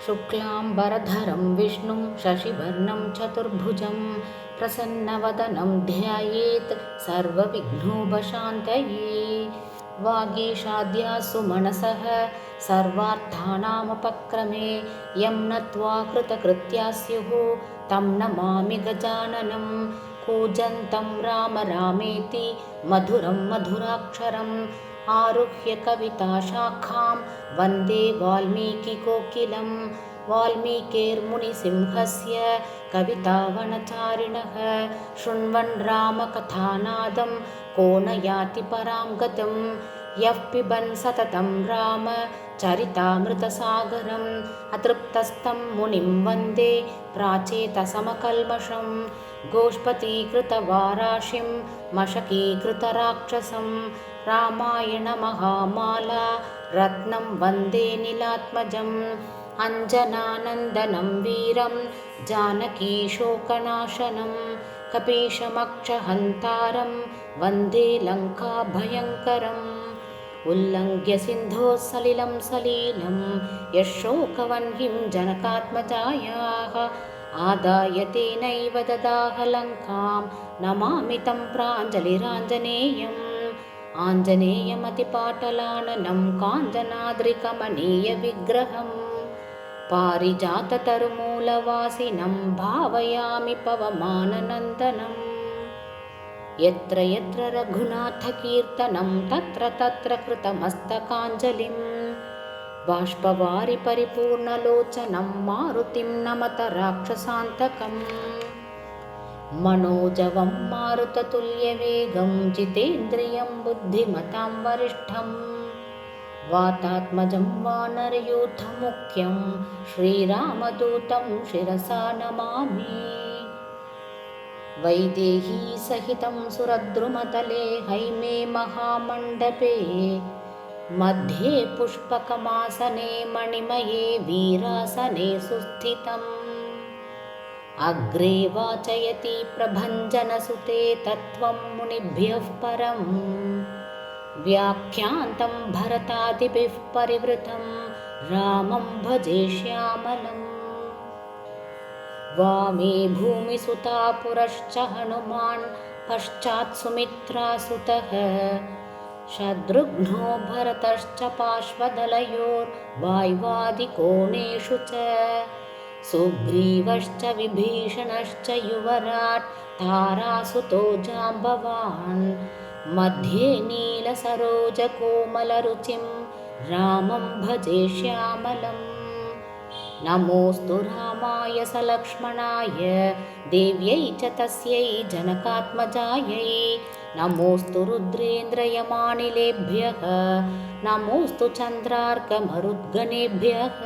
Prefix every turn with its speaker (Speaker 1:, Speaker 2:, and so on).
Speaker 1: शुक्लाम्बरधरं विष्णुं शशिवर्णं चतुर्भुजं प्रसन्नवदनं ध्यायेत् सर्वविघ्नोपशान्तये। वागीशाद्यासु मनसः सर्वार्थानामुपक्रमे यं नत्वा कृतकृत्या स्युः तं नमामि गजाननं। कूजन्तं राम रामेति मधुरं मधुराक्षरम् आरुह्य कविताशाखां वन्दे वाल्मीकिकोकिलं। वाल्मीकिर्मुनिसिंहस्य कवितावनचारिणः शृण्वन् रामकथानादं को न याति परां गतिम्। यः पिबन् सततं राम चरितामृतसागरम् अतृप्तस्तं मुनिं वन्दे प्राचेतसमकल्मषम्। गोष्पतीकृतवाराशिं मशकीकृतराक्षसं रामायणमहामाला रत्नं वन्दे नीलात्मजम्। अञ्जनानन्दनं वीरं जानकीशोकनाशनं कपीशमक्षहन्तारं वन्दे लङ्काभयङ्करम्। उल्लङ्घ्य सिन्धोः सलिलं सलीलं यशोकवह्निं जनकात्मजायाः आदाय तेनैव ददाह लङ्कां नमामि तं प्राञ्जलिराञ्जनेयम्। आञ्जनेयमतिपाटलाननं काञ्चनाद्रिकमनीयविग्रहम् पारिजाततरुमूलवासिनं भावयामि पवमाननन्दनम्। यत्र यत्र रघुनाथकीर्तनं तत्र तत्र कृतमस्तकाञ्जलिं बाष्पवारि परिपूर्णलोचनं मारुतिं नमत राक्षसान्तकम्। मनोजवं मारुततुल्यवेगं जितेन्द्रियं बुद्धिमतां वरिष्ठं वातात्मजं वानरयूथमुख्यं श्रीरामदूतं शिरसा नमामि। वैदेही सहितं सुरद्रुमतले हैमे महामण्डपे मध्ये पुष्पकमासने मणिमये वीरासने सुस्थितम्। अग्रे वाचयति प्रभञ्जनसुते तत्त्वं मुनिभ्यः परम् व्याख्यान्तं भरतादिभिः परिवृतं रामं भजे श्यामलम्। वामे भूमिसुता पुरश्च हनुमान् पश्चात् सुमित्रासुतः शत्रुघ्नो भरतश्च पार्श्वदलयोर्वायुवादिकोणेषु च सुग्रीवश्च विभीषणश्च युवराट् तारासुतो जाम्बवान् मध्ये नीलसरोजकोमलरुचिं रामं भजे श्यामलम्। नमोऽस्तु रामाय सलक्ष्मणाय देव्यै च तस्यै जनकात्मजायै नमोऽस्तु रुद्रेन्द्रयमानिलेभ्यः नमोऽस्तु चन्द्रार्कमरुद्गणेभ्यः।